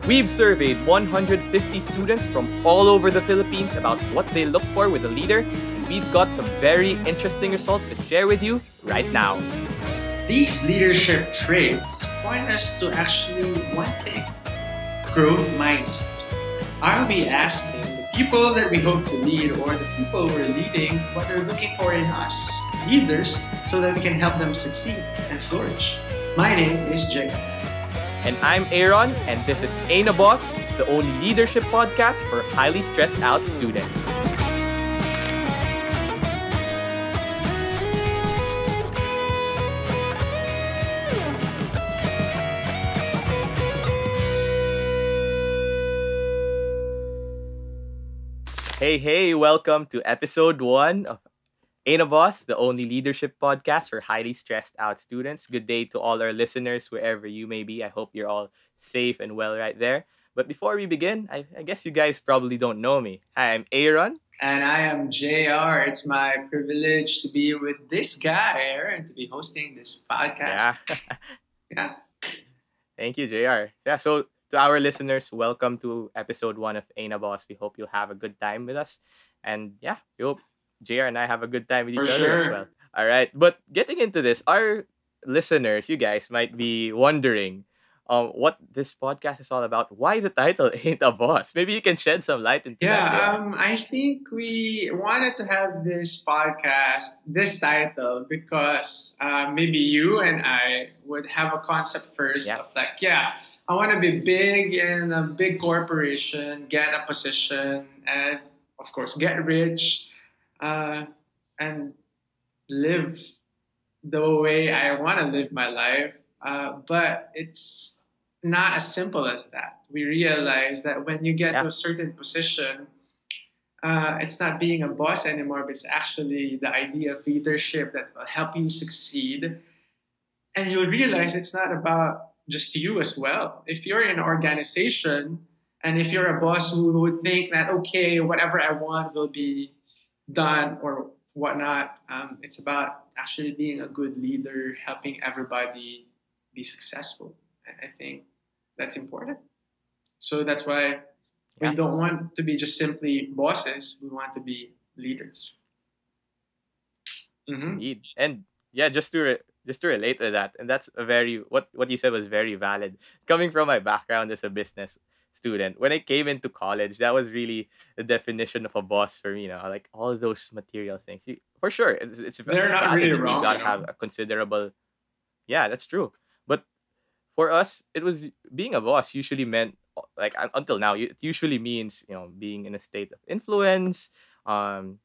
We've surveyed 150 students from all over the Philippines about what they look for with a leader, and we've got some very interesting results to share with you right now. These leadership traits point us to actually one thing: growth mindset. Are we asking the people that we hope to lead or the people we're leading what they're looking for in us, leaders, so that we can help them succeed and flourish? My name is Jay. And I'm Aeron, and this is Ain't a Boss, the only leadership podcast for highly stressed out students. Hey, welcome to episode 1 of Ain't a Boss, the only leadership podcast for highly stressed out students. Good day to all our listeners, wherever you may be. I hope you're all safe and well right there. But before we begin, I guess you guys probably don't know me. Hi, I'm Aaron. And I am JR. It's my privilege to be with this guy, Aaron, to be hosting this podcast. Yeah. Yeah. Thank you, JR. Yeah, so to our listeners, welcome to episode 1 of Ain't a Boss. We hope you'll have a good time with us. And yeah, we hope JR and I have a good time with For each other as sure. well. All right. But getting into this, our listeners, you guys might be wondering what this podcast is all about. Why the title Ain't a Boss? Maybe you can shed some light into that, JR. I think we wanted to have this podcast, this title, because maybe you and I would have a concept first Yeah. of like, yeah, I want to be big in a big corporation, get a position, and of course, get rich, and live the way I want to live my life. But it's not as simple as that. We realize that when you get to Yeah. a certain position, it's not being a boss anymore, but it's actually the idea of leadership that will help you succeed. And you'll realize it's not about just you as well. If you're in an organization and if you're a boss who would think that, okay, whatever I want will be done or whatnot, it's about actually being a good leader, helping everybody be successful. And I think that's important. So that's why we Yeah. don't want to be just simply bosses. We want to be leaders. Mm-hmm. Indeed. And yeah, just to relate to that, and that's a very what you said was very valid. Coming from my background as a business student, when I came into college, that was really the definition of a boss for me. Like all those material things. For sure, They're it's not valid really that you wrong, gotta have a considerable. Yeah, that's true. But for us, it was being a boss usually meant like until now, it usually means being in a state of influence, um,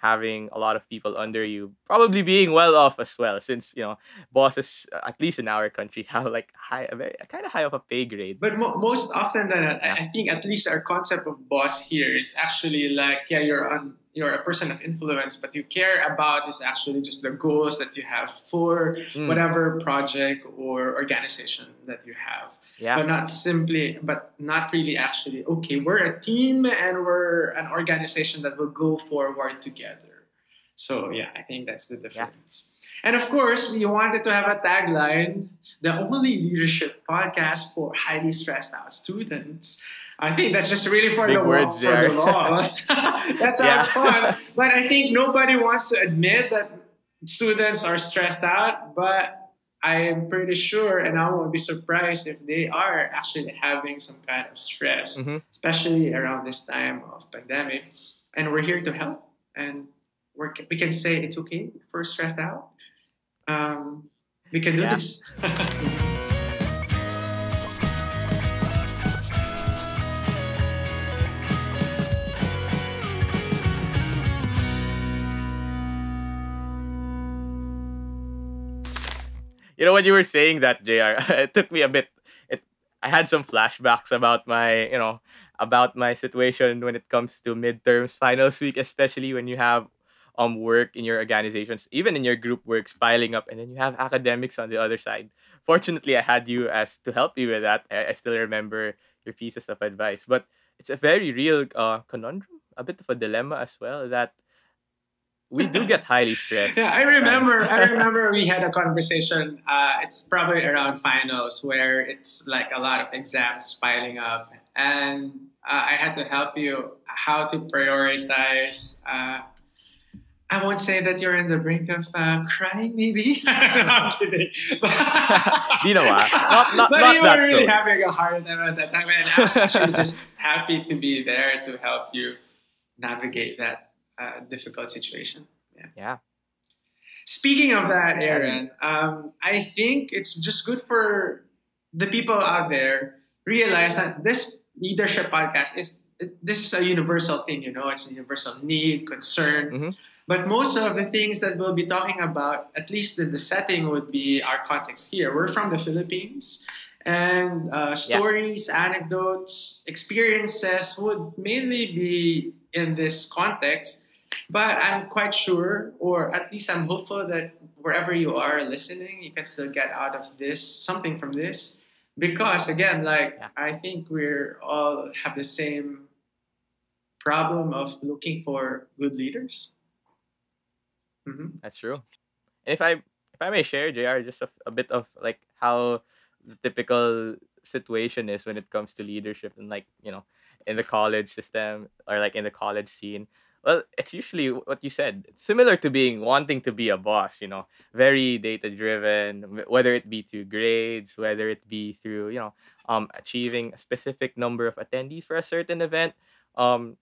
having a lot of people under you, probably being well off as well, since bosses, at least in our country, have like a very kind of high of a pay grade. But most often than not, Yeah, I think at least our concept of boss here is actually like, yeah, you're a person of influence, but you care about is actually just the goals that you have for mm, whatever project or organization that you have. yeah, But not really actually, okay, we're a team and we're an organization that will go forward together. So yeah, I think that's the yeah, difference. And of course, we wanted to have a tagline: the only leadership podcast for highly stressed out students. I think that's just really for big words for the there. laws. That sounds Yeah, fun, but I think nobody wants to admit that students are stressed out. But I am pretty sure, and I won't be surprised if they are actually having some kind of stress, hmm, especially around this time of pandemic. And we're here to help, and we can say it's okay if we're stressed out. We can do yeah. this. When you were saying that, JR, it took me a bit. It I had some flashbacks about my situation when it comes to midterms, finals week, especially when you have work in your organizations, even in your group works piling up, and then you have academics on the other side. Fortunately, I had you as to help you with that. I still remember your pieces of advice, but it's a very real conundrum, a bit of a dilemma as well. That we do get highly stressed Yeah, I at times. remember. I remember we had a conversation. It's probably around finals where it's like a lot of exams piling up, and I had to help you how to prioritize. I won't say that you're in the brink of crying, maybe. No, I'm kidding. Di naman. Not But you were that really close. having a hard time at that time, and I was actually just happy to be there to help you navigate that difficult situation. Yeah. Yeah. Speaking of that, And Aaron, I think it's just good for the people out there realize that this leadership podcast is this is a universal thing. You know, it's a universal need, concern. mhm, But most of the things that we'll be talking about, at least in the setting, would be our context here. We're from the Philippines, and yeah. stories, anecdotes, experiences would mainly be in this context. But I'm quite sure, or at least I'm hopeful, that wherever you are listening, you can still get out of this something from this. Because again, like Yeah. I think we're all have the same problem of looking for good leaders. Hmm. That's true. And if I may share, JR, just a bit of like how the typical situation is when it comes to leadership and like, in the college system or like in the college scene. Well, it's usually what you said. It's similar to being wanting to be a boss, very data driven, whether it be through grades, whether it be through, achieving a specific number of attendees for a certain event. Um,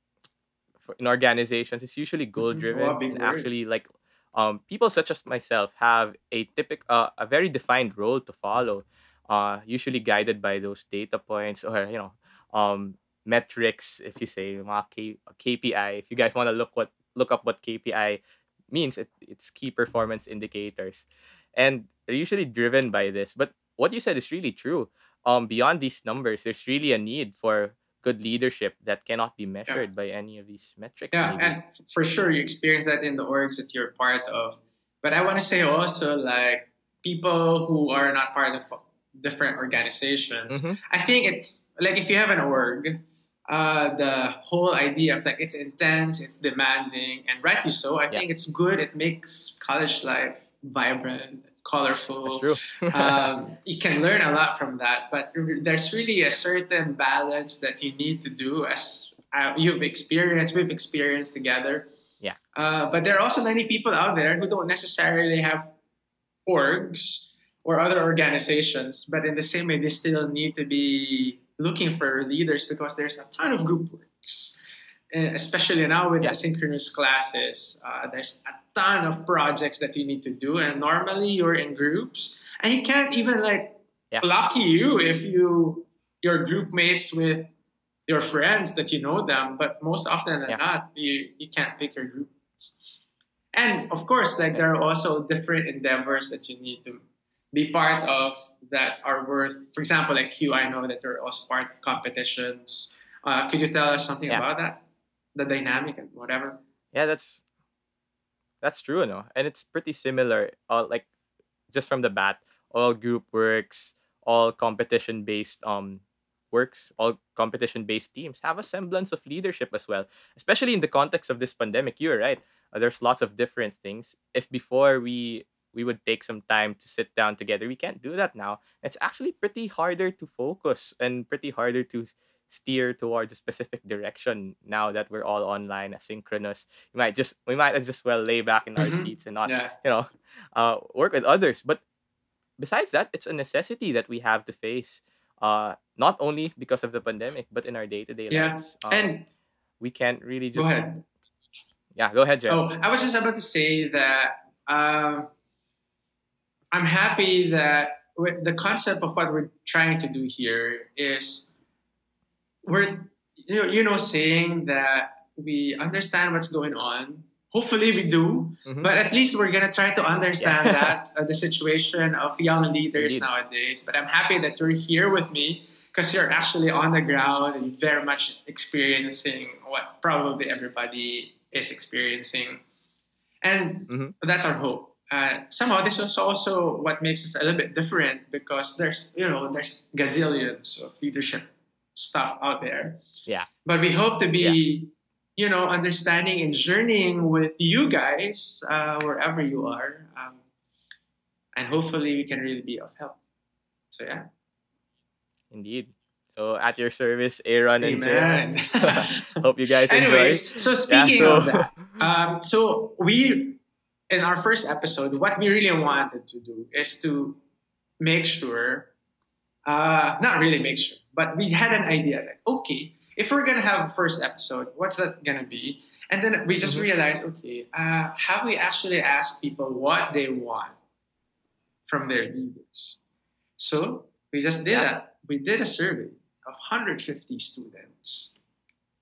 in organizations, it's usually goal Hmm. Oh, a driven, big and word. actually like people such as myself have a very defined role to follow, usually guided by those data points or um metrics, if you say mga KPI. If you guys want to look up what KPI means, it's key performance indicators, and they're usually driven by this. But what you said is really true. Beyond these numbers, there's really a need for good leadership that cannot be Yeah. measured by any of these metrics, Yeah, maybe. and for sure you experience that in the orgs that you're part of. But I want to say also, like people who are not part of different organizations, Mm-hmm. I think it's like if you have an org, the whole idea of like it's intense, it's demanding, and rightly so. I Yeah, think it's good. It makes college life vibrant, that's colorful. true. You can learn a lot from that, but there's really a certain balance that you need to do as we've experienced together. Yeah, But there are also many people out there who don't necessarily have orgs or other organizations, but in the same way, they still need to be looking for leaders because there's a ton of group works. And especially now with yeah, asynchronous classes, there's a ton of projects that you need to do, and normally you're in groups, and you can't even like yeah, lucky you if your group mates with your friends that you know them, but most often than yeah, not, you can't pick your groups. And of course, like yeah, there are also different endeavors that you need to be part of that are worth. For example, like you, I know that you're also part of competitions. Could you tell us something yeah, about that, the dynamic and whatever? yeah. That's true, no, and it's pretty similar. Like just from the bat, all group works, all competition based works, all competition based teams have a semblance of leadership as well. Especially in the context of this pandemic, you're right. There's lots of different things. If before we would take some time to sit down together, we can't do that now. It's actually pretty harder to focus and pretty harder to steer towards a specific direction now that we're all online asynchronous. We might as just well lay back in our Mm-hmm. seats and not Yeah, work with others. But besides that, it's a necessity that we have to face, not only because of the pandemic, but in our day to day yeah. lives. And We can't really go just, ahead. yeah, go ahead, Jeff. Oh, I was just about to say that I'm happy that with the concept of what we're trying to do here is we're saying that we understand what's going on. Hopefully we do, Hmm. but at least we're gonna try to understand Yeah, that the situation of young leaders indeed. nowadays. But I'm happy that you're here with me because you're actually on the ground and very much experiencing what probably everybody is experiencing, and Hmm. that's our hope. Somehow this is also what makes us a little bit different because there's gazillions of leadership stuff out there, Yeah, but we hope to yeah, be understanding and journeying with you guys wherever you are. And hopefully we can really be of help. So, yeah. Indeed. So at your service, Aaron and JR. Amen. Hope you guys enjoy. Anyways, so Yeah, speaking so of that, so we, in our first episode, what we really wanted to do is to make sure, not really make sure, but we had an idea like, okay, if we're going to have a first episode, what's that going to be? And then we just Mhm. realized, okay, have we actually asked people what they want from their leaders? So we just did Yeah. that. We did a survey of 150 students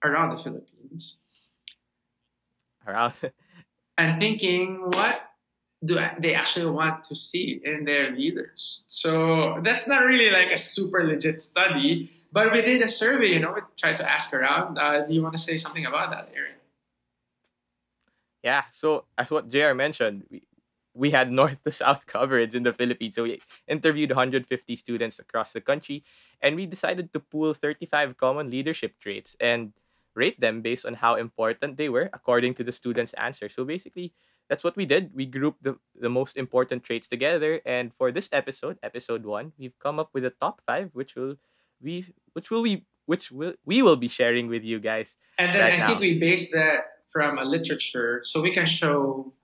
around the Philippines around and thinking, what do they actually want to see in their leaders? So that's not really like a super legit study, but we did a survey, we tried to ask around. Do you want to say something about that, Aaron? Yeah, so as what JR mentioned, we had north to south coverage in the Philippines. So we interviewed 150 students across the country, and we decided to pool 35 common leadership traits and rate them based on how important they were according to the students' answer. So basically, that's what we did. We grouped the most important traits together, and for this episode, episode 1, we've come up with a top 5 which we will be sharing with you guys And then right I think now. we based that from a literature, so we can show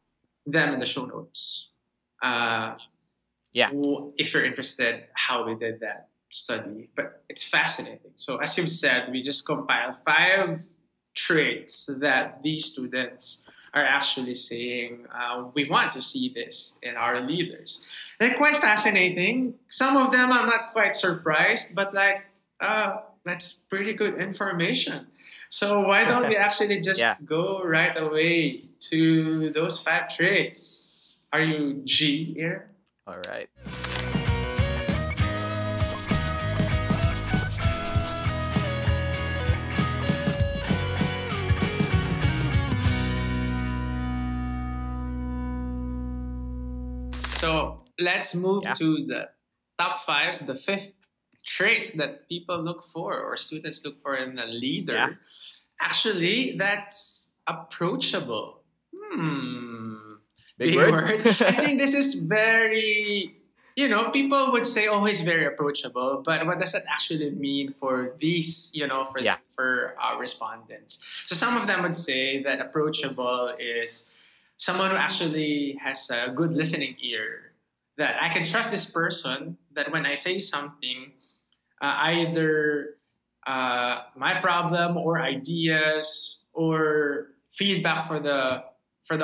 them in the show notes. Yeah. If you're interested, how we did that study. But it's fascinating. So as you've said, we just compiled 5 traits that these students are actually saying we want to see this in our leaders. They're quite fascinating. Some of them I'm not quite surprised, but that's pretty good information. So why don't we actually just Yeah. go right away to those 5 traits? Are you G here? All right. So let's move Yeah. to the top 5, the 5th trait that people look for or students look for in a leader. Yeah. Actually, that's approachable. Big Big word. word. I think this is very, people would say, oh, he's very approachable. But what does that actually mean for these, Yeah. for our respondents? So some of them would say that approachable is someone who actually has a good listening ear. That I can trust this person, that when I say something, either my problem or ideas or feedback for the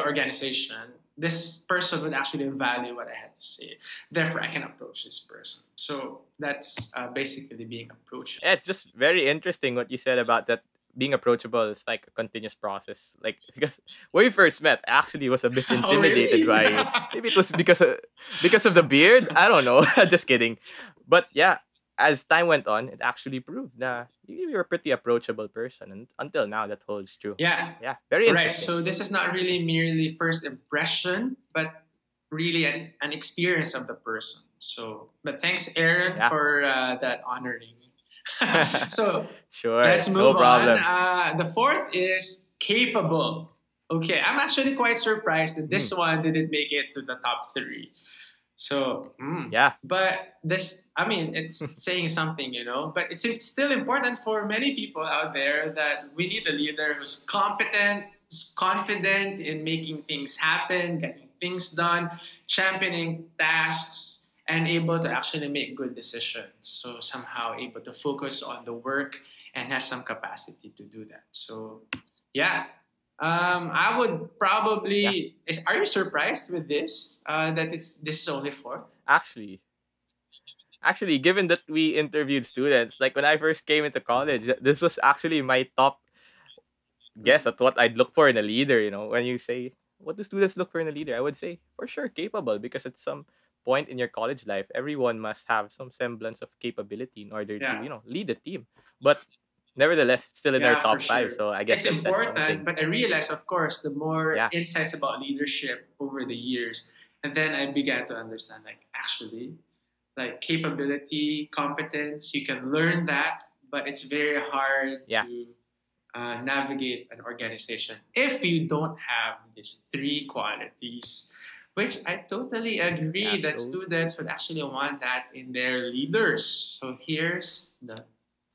organization, this person would actually value what I had to say. Therefore, I can approach this person. So that's basically being approachable. Yeah, it's just very interesting what you said about that being approachable is like a continuous process. Like because when we first met, I actually was a bit Oh, intimidated really? by you. Maybe it was because of the beard. I don't know. Just kidding. But yeah, as time went on, it actually proved that you were a pretty approachable person, and until now, that holds true. Yeah. Yeah, very Right. interesting. So this is not really merely first impression, but really an experience of the person. So, but thanks, Aaron, Yeah. for that honoring. So Sure, let's no move on. problem. The 4th is capable. Okay, I'm actually quite surprised that this one didn't make it to the top 3. So, Yeah, but this, I mean, it's saying something, but it's still important for many people out there that we need a leader who's competent, who's confident in making things happen, getting things done, championing tasks, and able to actually make good decisions. So somehow able to focus on the work and has some capacity to do that. So, yeah. I would yeah. probably. Are you surprised with this? That this is only 4. Actually, given that we interviewed students, like when I first came into college, this was actually my top guess at what I'd look for in a leader. When you say, what do students look for in a leader? I would say, for sure, capable, because at some point in your college life, everyone must have some semblance of capability in order to, Yeah. lead a team. But nevertheless, it's still in our Yeah, for top 5. sure. So I guess It's that says important, something. but I realized, of course, the more Yeah. insights about leadership over the years, and then I began to understand, like, actually, like capability, competence, you can learn that, but it's very hard Yeah. to navigate an organization if you don't have these three qualities, which I totally Yeah. agree that So students would actually want that in their leaders. So here's the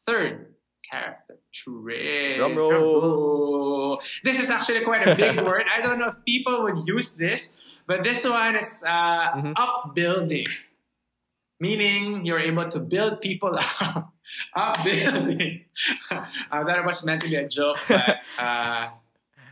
third character drum trait. Drum roll. roll. This is actually quite a big word. I don't know if people would use this, but this one is Hmm. upbuilding, meaning you're able to build people up. Upbuilding. That was meant to be a joke, but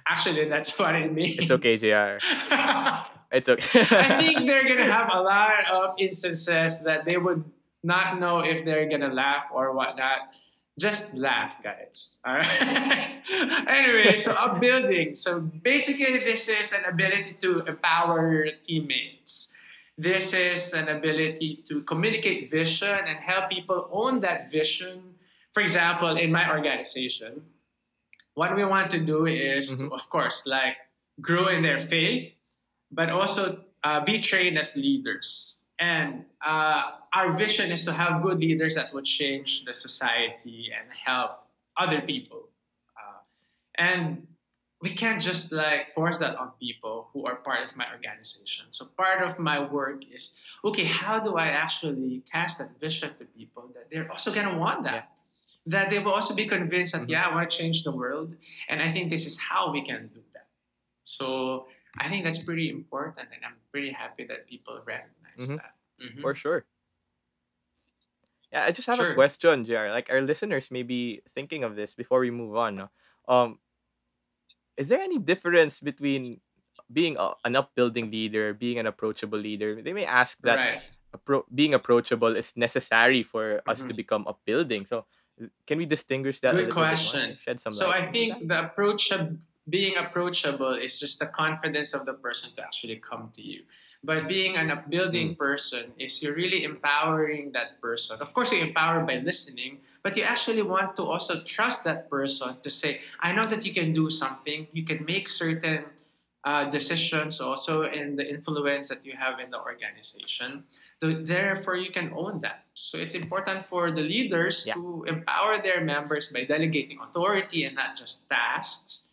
actually, that's what it It's okay, means. JR. I It's okay. think they're gonna have a lot of instances that they would not know if they're gonna laugh or whatnot. Just laugh, guys. All right. Anyway, so upbuilding. So basically, this is an ability to empower teammates. This is an ability to communicate vision and help people own that vision. For example, in my organization, what we want to do is to, Hmm. of course, like grow in their faith, but also be trained as leaders. And our vision is to have good leaders that would change the society and help other people. And we can't just like force that on people who are part of my organization. So part of my work is okay, how do I actually cast that vision to people that they're also gonna want Yeah. that? That they will also be convinced that Hmm. yeah, I want to change the world. And I think this is how we can do that. So I think that's pretty important and I'm pretty happy that people recognize Hmm. that. For sure. Yeah, I just have a Sure. question, JR. Like our listeners may be thinking of this before we move on. No? Um, is there any difference between being an upbuilding leader, being an approachable leader? They may ask that Right. being approachable is necessary for us to Mhm. become upbuilding. So, can we distinguish that a Good little bit more? question. Shed some So light I into that? think the approach of being approachable is just the confidence of the person to actually come to you. But being an Mm. upbuilding person is you're really empowering that person. Of course, you empower by listening, but you actually want to also trust that person to say, I know that you can do something. You can make certain decisions also in the influence that you have in the organization. So therefore, you can own that. So it's important for the leaders Yeah. to empower their members by delegating authority and not just tasks,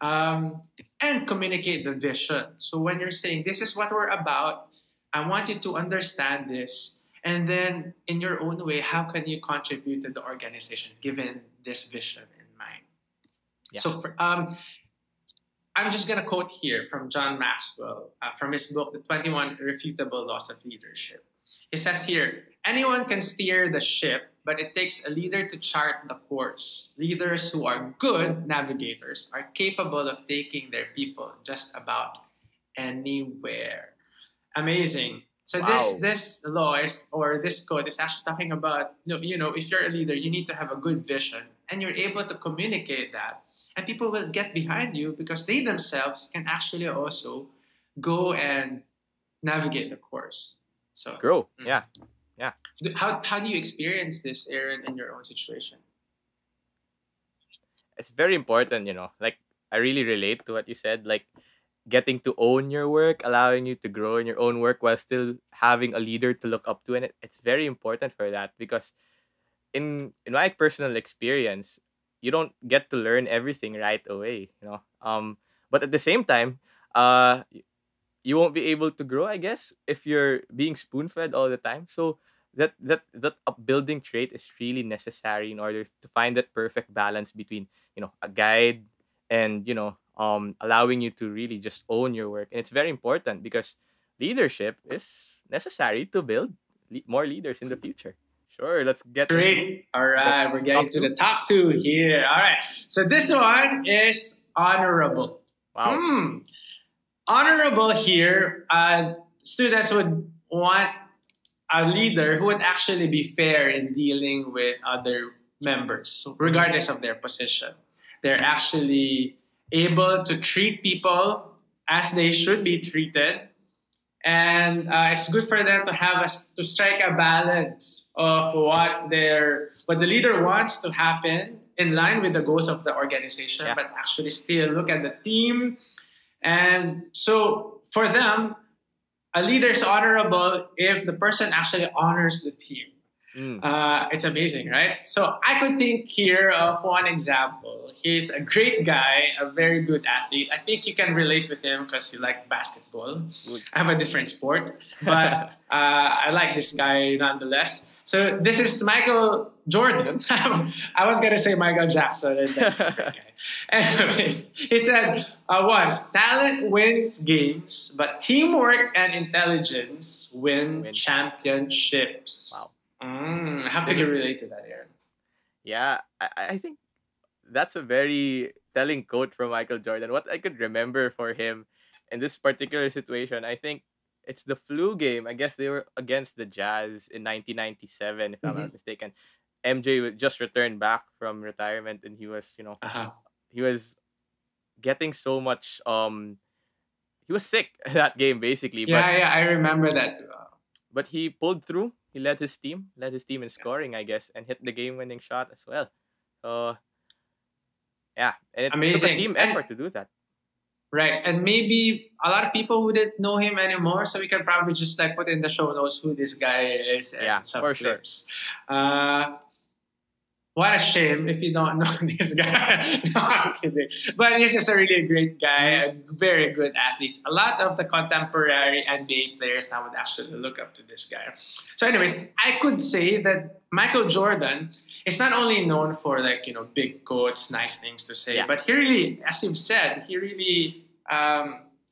um, and communicate the vision. So when you're saying, this is what we're about, I want you to understand this. And then, in your own way, how can you contribute to the organization given this vision in mind? Yeah. So, I'm just going to quote here from John Maxwell from his book, The 21 Irrefutable Laws of Leadership. He says here, anyone can steer the ship, but it takes a leader to chart the course. Leaders who are good navigators are capable of taking their people just about anywhere. Amazing. So this Wow. this law is or this code is actually talking about if you're a leader, you need to have a good vision and you're able to communicate that, and people will get behind you because they themselves can actually also go and navigate the course. So, Grow. mhm. Yeah. Yeah. How do you experience this, Aaron, in your own situation? It's very important. Like I really relate to what you said. Like getting to own your work, allowing you to grow in your own work while still having a leader to look up to, and it's very important for that because in my personal experience, you don't get to learn everything right away. But at the same time, you won't be able to grow, I guess, if you're being spoon fed all the time. So that upbuilding trait is really necessary in order to find that perfect balance between a guide and allowing you to really just own your work. And it's very important because leadership is necessary to build more leaders in the future. Sure, let's get into Great. All the right, we're getting top to the two. top two here. All right. So this one is honorable. Wow. Hmm. Honorable here, students would want a leader who would actually be fair in dealing with other members, Hmm. regardless of their position. They're actually able to treat people as they should be treated, and it's good for them to have us to strike a balance of what the leader wants to happen in line with the goals of the organization, Yeah. but actually still look at the team. And so for them, a leader is honorable if the person actually honors the team. Mm. It's amazing, right? So I could think here of one example. He's a great guy, a very good athlete. I think you can relate with him because you like basketball. Good. I have a different sport, but I like this guy nonetheless. So this is Michael Jordan. I was gonna say Michael Jackson, and that's a different guy. Anyways, he said once, talent wins games, but teamwork and intelligence win Win. championships. Wow. How could you relate to that, Aaron? Yeah, I think that's a very telling quote from Michael Jordan. What I could remember for him in this particular situation, I think it's the flu game. I guess they were against the Jazz in 1997, if I'm Mm-hmm. not mistaken. MJ just returned back from retirement, and he was, Uh-huh. he was getting so much. He was sick that game basically, but Yeah, I remember that too. he pulled through. He led his team in scoring, I guess, and hit the game-winning shot as well. So yeah, and it took a Amazing. team And effort to do that. right, and maybe a lot of people wouldn't know him anymore, so we can probably just like put in the show notes who this guy is Yeah, and some for sure. clips. What a shame if you don't know this guy. No, I'm kidding. But this is a really great guy, a very good athlete. A lot of the contemporary NBA players now would actually look up to this guy. So, anyways, I could say that Michael Jordan is not only known for like, big quotes, nice things to say, Yeah. but he really, as you've said, he really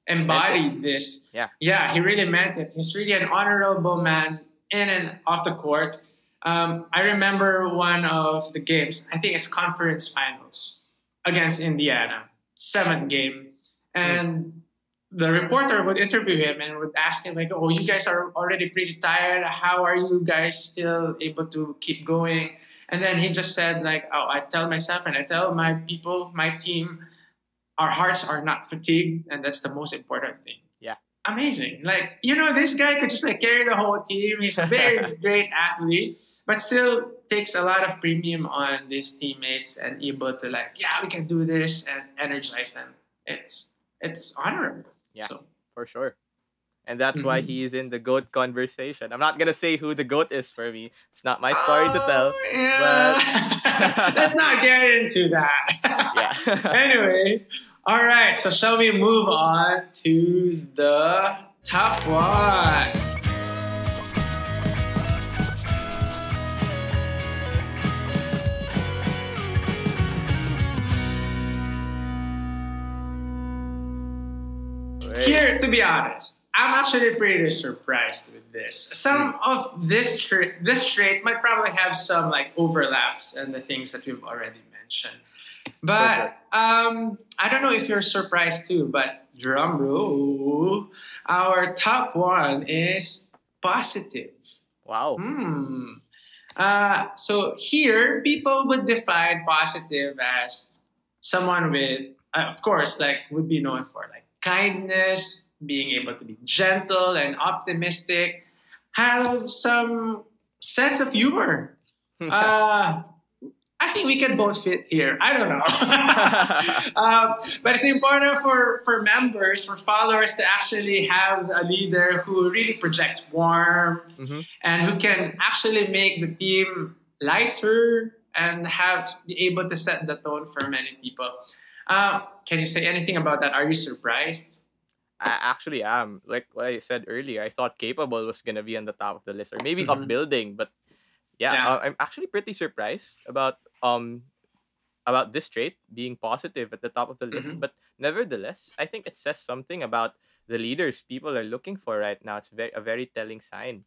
embodied this. Yeah. He really meant it. He's really an honorable man in and off the court. I remember one of the games, I think it's conference finals against Indiana, 7th game. And the reporter would interview him and would ask him, like, oh, you guys are already pretty tired. How are you guys still able to keep going? And then he just said, like, oh, I tell myself and I tell my people, my team, our hearts are not fatigued. And that's the most important thing. Yeah. Amazing. Like, this guy could just like carry the whole team. He's a very great athlete, but still takes a lot of premium on these teammates and able to like, yeah, we can do this and energize them. It's honorable. Yeah, So, for sure. And that's why Mhm. he's in the GOAT conversation. I'm not gonna say who the GOAT is for me. It's not my story to tell. Yeah. Let's not get into that. Yeah. Anyway, all right. So shall we move on to the top one? Here, to be honest, I'm actually pretty surprised with this. Some of this trait might probably have some like overlaps and the things that we've already mentioned. But I don't know if you're surprised too, but drum roll, our top one is positive. Wow. So here, people would define positive as someone with, of course, like would be known for like kindness, being able to be gentle and optimistic, have some sense of humor. I think we can both fit here. I don't know. But it's important for members, for followers to actually have a leader who really projects warmth and who can actually make the team lighter and be able to set the tone for many people. Can you say anything about that? Are you surprised? I actually am. Like what I said earlier, I thought capable was gonna be on the top of the list, or maybe upbuilding. But yeah. I'm actually pretty surprised about this trait being positive at the top of the list. But nevertheless, I think it says something about the leaders people are looking for right now. It's a very telling sign.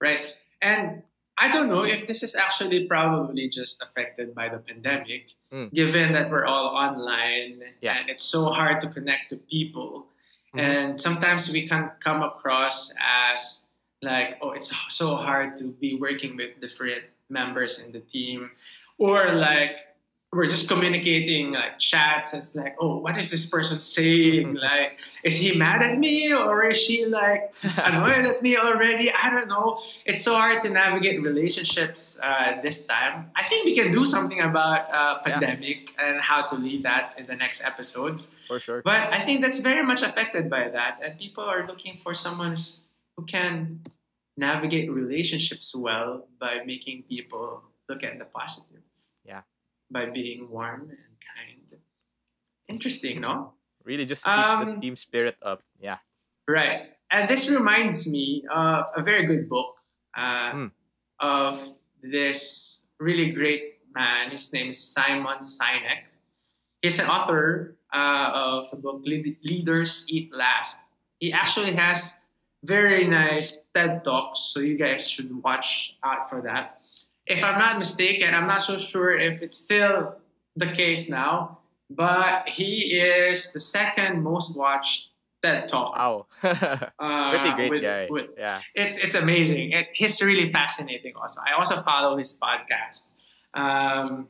Right. And I don't know if this is actually probably just affected by the pandemic, given that we're all online and it's so hard to connect to people. And sometimes we can come across as like, oh, it's so hard to be working with different members in the team. Or like, we're just communicating like chats. It's like, oh, what is this person saying? Like, is he mad at me or is she like annoyed at me already? I don't know. It's so hard to navigate relationships this time. I think we can do something about pandemic and how to lead that in the next episodes. For sure. But I think that's very much affected by that. And people are looking for someone who can navigate relationships well by making people look at the positive, Yeah. by being warm and kind. Interesting, no? Really just keep the Um, team spirit up. Yeah. right. And this reminds me of a very good book uh, Mm. of this really great man. His name is Simon Sinek. He's an author of the book Leaders Eat Last. He actually has very nice TED Talks, so you guys should watch out for that. If I'm not mistaken, I'm not so sure if it's still the case now, but he is the second most watched TED Talker. Wow. Pretty great With guy. with Yeah. it's amazing. He's really fascinating. Also, I also follow his podcast. Um,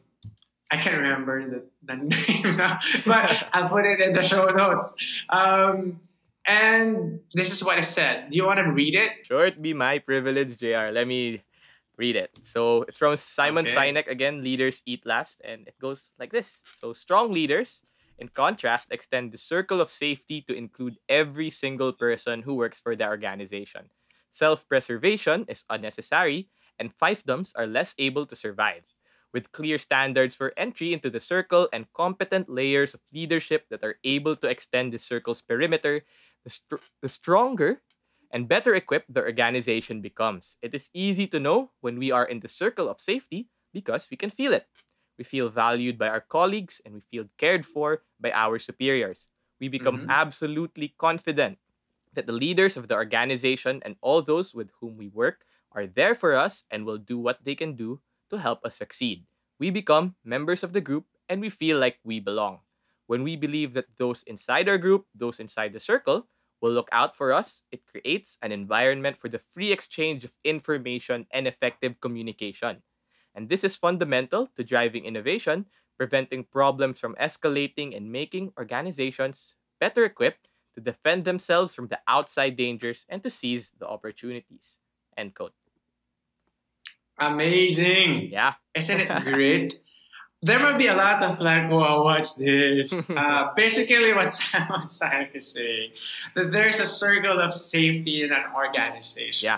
I can't remember the name now, but I'll put it in the show notes. And this is what it said. Do you want to read it? Sure, it'd be my privilege, JR. Let me read it. So it's from Simon Okay. Sinek again, Leaders Eat Last, and it goes like this. So strong leaders, in contrast, extend the circle of safety to include every single person who works for the organization. Self-preservation is unnecessary, and fiefdoms are less able to survive. With clear standards for entry into the circle and competent layers of leadership that are able to extend the circle's perimeter, the stronger and better equipped the organization becomes. It is easy to know when we are in the circle of safety because we can feel it. We feel valued by our colleagues and we feel cared for by our superiors. We become Mm-hmm. absolutely confident that the leaders of the organization and all those with whom we work are there for us and will do what they can do to help us succeed. We become members of the group and we feel like we belong. When we believe that those inside our group, those inside the circle, will look out for us, it creates an environment for the free exchange of information and effective communication. And this is fundamental to driving innovation, preventing problems from escalating, and making organizations better equipped to defend themselves from the outside dangers and to seize the opportunities. End quote. Amazing. Yeah. Isn't it great? There might be a lot of like, oh, what's this? Basically, what Simon Sinek is saying, that there's a circle of safety in an organization. Yeah.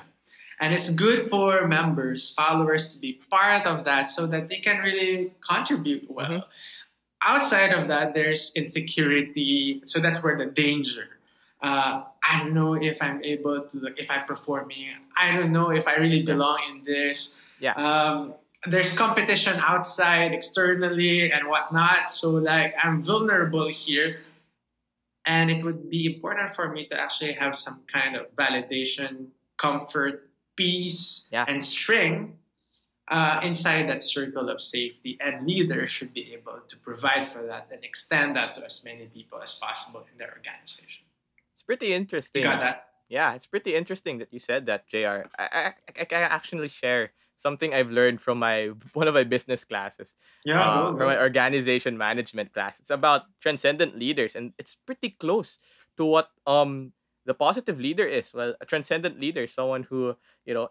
And it's good for members, followers to be part of that so that they can really contribute well. Mhm. Outside of that, there's insecurity. So that's where the danger. I don't know if I'm able to, like, if I'm performing. I don't know if I really Yeah. belong in this. Yeah. There's competition outside, externally, and whatnot. So, like, I'm vulnerable here. And it would be important for me to actually have some kind of validation, comfort, peace, Yeah. and string inside that circle of safety. And leaders should be able to provide for that and extend that to as many people as possible in their organization. It's pretty You interesting. got that? Yeah, it's pretty interesting that you said that, JR. I can actually share something I've learned from my one of my business classes, Yeah, go, from my go. organization management class. It's about transcendent leaders, and it's pretty close to what the positive leader is. Well, a transcendent leader is someone who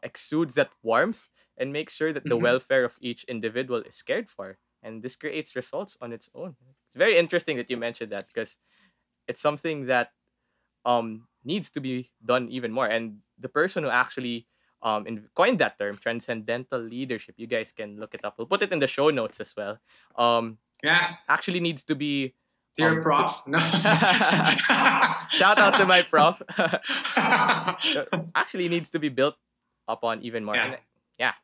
exudes that warmth and makes sure that the Mhm. welfare of each individual is cared for, and this creates results on its own. It's very interesting that you mentioned that because it's something that needs to be done even more. And the person who actually coined that term, transcendental leadership, you guys can look it up. We'll put it in the show notes as well. Yeah, Actually needs to be dear prof. No. shout out to my prof. Actually needs to be built upon even more. Yeah. And yeah,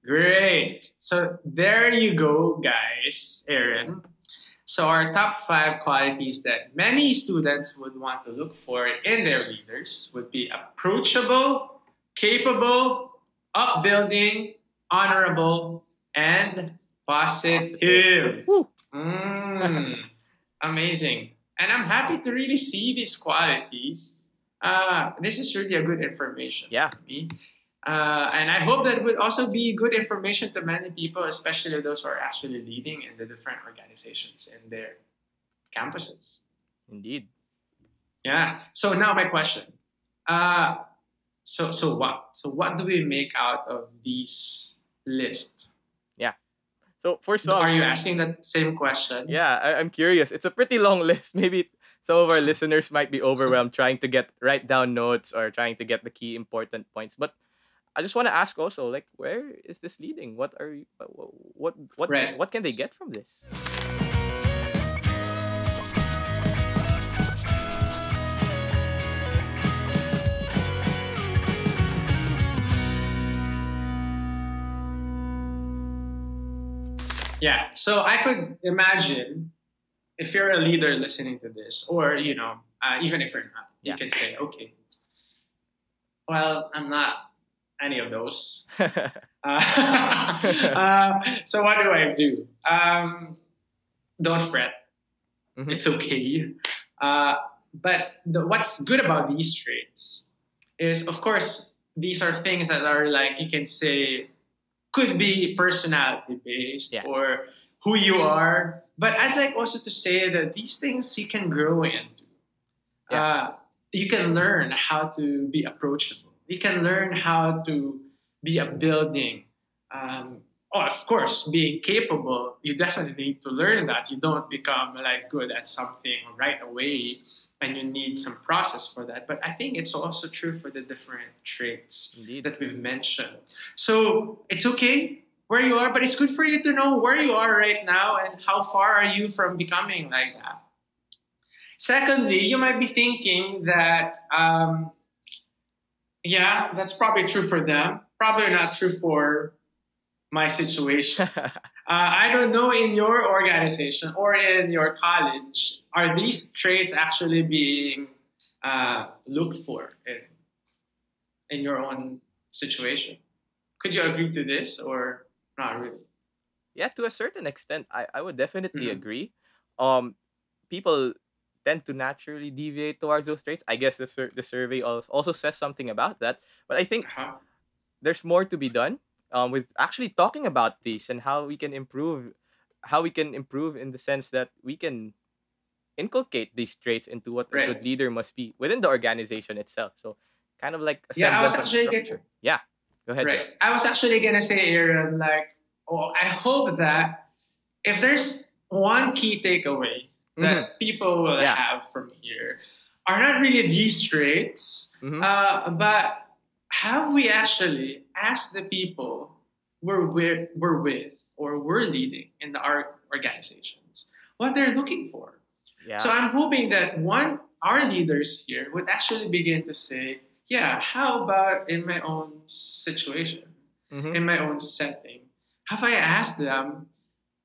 Great. So there you go, guys, Aaron. So our top 5 qualities that many students would want to look for in their leaders would be approachable, capable, upbuilding, honorable, and positive. Woo. Amazing. And I'm happy to really see these qualities. This is really a good information Yeah. for me. And I hope that would also be good information to many people, especially those who are actually leading in the different organizations in their campuses. Indeed. Yeah. So now my question. Uh, so what do we make out of these lists? Yeah. So for some, Are you asking that same question? yeah, I'm curious. It's a pretty long list. Maybe some of our listeners might be overwhelmed trying to write down notes or trying to get the key important points. But I just want to ask also, like, where is this leading? What are you, Right. what can they get from this? Yeah. So I could imagine if you're a leader listening to this, or even if you're not, you Yeah. can say, okay, well, I'm not any of those. So what do I do? Don't fret. Mhm. It's okay. But what's good about these traits is, of course, these are things that are like, you can say, could be personality based Yeah. or who you are. But I'd like also to say that these things you can grow into. Yeah. You can learn how to be approachable. You can learn how to be upbuilding. Of course, being capable, you definitely need to learn that. You don't become like good at something right away, and you need some process for that. But I think it's also true for the different traits Indeed. that we've mentioned. So it's okay where you are, but it's good for you to know where you are right now and how far are you from becoming like that. Secondly, you might be thinking that, yeah, that's probably true for them. Probably not true for my situation. I don't know in your organization or in your college, are these traits actually being looked for in your own situation? Could you agree to this or not really? Yeah, to a certain extent, I would definitely Mhm. agree. People tend to naturally deviate towards those traits. I guess the survey also says something about that. But I think Uh-huh. there's more to be done with actually talking about these and how we can improve in the sense that we can inculcate these traits into what a good Right. leader must be within the organization itself. So kind of like a Yeah, I was semblance of actually structure. Yeah. Go ahead, right. Jer. I was actually gonna say, Aaron, like, oh, I hope that if there's one key takeaway Mm-hmm. that people will Yeah. have from here, are not really these traits, Mm-hmm. but have we actually asked the people we're with or we're leading in our organizations what they're looking for? So Yeah. I'm hoping that our leaders here would actually begin to say, yeah, how about in my own situation, Mm-hmm. in my own setting? Have I asked them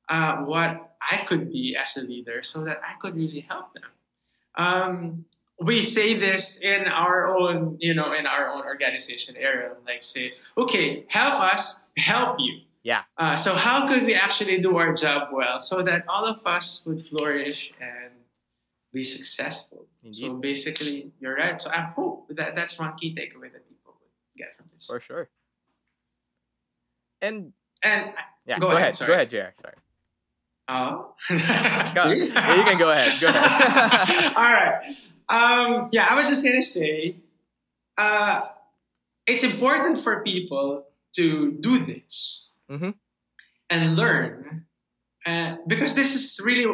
what I could be as a leader so that I could really help them? We say this in our own, in our own organization area, like say, okay, help us help you. Yeah. So how could we actually do our job well so that all of us would flourish and be successful? So Indeed. basically, you're right. So I hope that that's one key takeaway that people would get from this. For sure. And And yeah, go go ahead. ahead. Go Sorry. ahead, JR. Sorry. Oh, Yeah, you can go ahead. Go ahead. All right. Yeah, I was just gonna say, uh, it's important for people to do this Mm-hmm. and learn, because this is really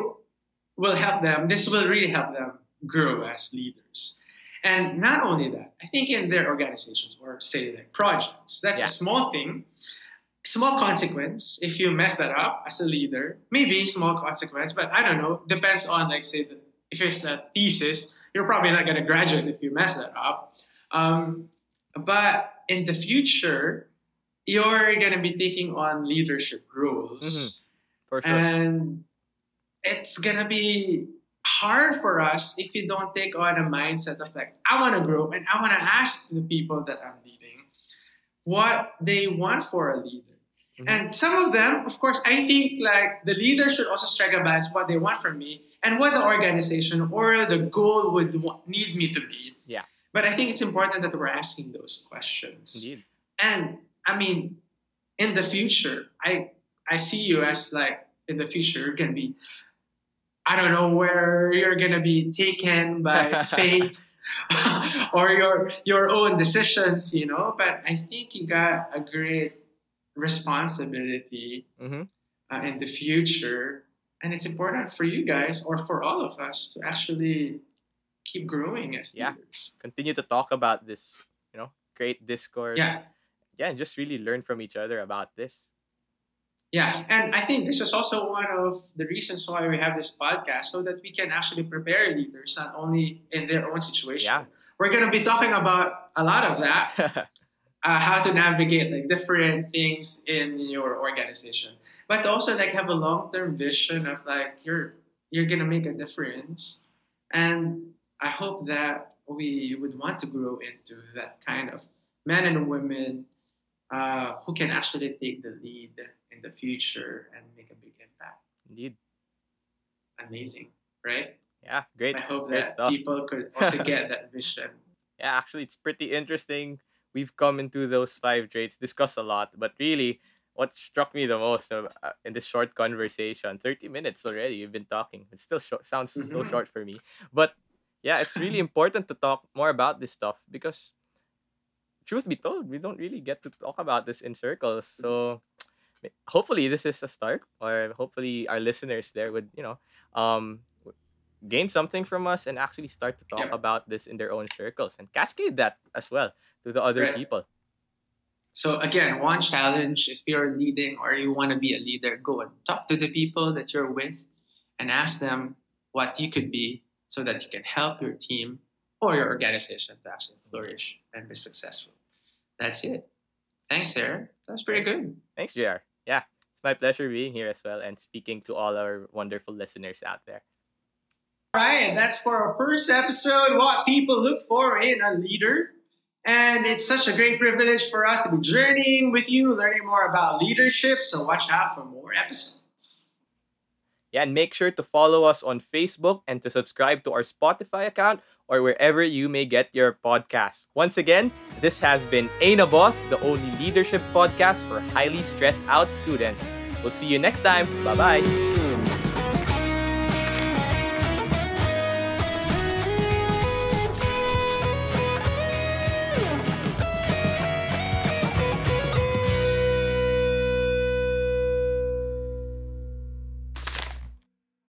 will help them. This will really help them grow as leaders. And not only that, I think in their organizations or say like projects, that's a Yeah. small thing, small consequence. If you mess that up as a leader, maybe small consequence, but I don't know. Depends on like say if it's a thesis, you're probably not going to graduate if you mess that up. But in the future, you're going to be taking on leadership Mm-hmm. roles, For sure. and it's going to be hard for us if you don't take on a mindset of like, I want to grow and I want to ask the people that I'm leading what they want for a leader. Mhm. And some of them, of course, I think like the leader should also strike a balance what they want from me and what the organization or the goal would need me to be. Yeah. But I think it's important that we're asking those questions. Indeed. And I mean, in the future, I see you as like in the future you're gonna be, I don't know where you're gonna be taken by fate or your own decisions, But I think you got a great responsibility Mm-hmm. in the future, and it's important for you guys or for all of us to actually keep growing as Yeah, leaders. continue to talk about this, create discourse. Yeah, Yeah, and just really learn from each other about this. yeah. And I think this is also one of the reasons why we have this podcast, so that we can actually prepare leaders, not only in their own situation. Yeah. We're going to be talking about a lot of that, how to navigate like different things in your organization, but also like have a long-term vision of like you're gonna make a difference. And I hope that we would want to grow into that kind of men and women who can actually take the lead in the future and make a big impact. Indeed. Amazing, right? Yeah, I great. hope Great that stuff. people could also get that vision. Yeah, actually, it's pretty interesting. We've come into those five traits, discussed a lot, but really, what struck me the most in this short conversation, 30 minutes already, we've been talking. It still sounds so Mhm. short for me. But yeah, it's really important to talk more about this stuff because, truth be told, we don't really get to talk about this in circles. So hopefully, this is a start, or hopefully, our listeners there would, gain something from us and actually start to talk Yep. about this in their own circles and cascade that as well to the other Right. people. So again, one challenge, if you're leading or you want to be a leader, go and talk to the people that you're with and ask them what you could be, so that you can help your team or your organization to actually Indeed. flourish and be successful. That's it. Thanks, Aaron. That was pretty Thanks. good. Thanks, JR. Yeah, it's my pleasure being here as well and speaking to all our wonderful listeners out there. All right, that's for our first episode, what people look for in a leader. And it's such a great privilege for us to be journeying with you, learning more about leadership. So watch out for more episodes. Yeah, and make sure to follow us on Facebook and to subscribe to our Spotify account or wherever you may get your podcasts. Once again, this has been Aina Boss, the only leadership podcast for highly stressed out students. We'll see you next time. Bye bye.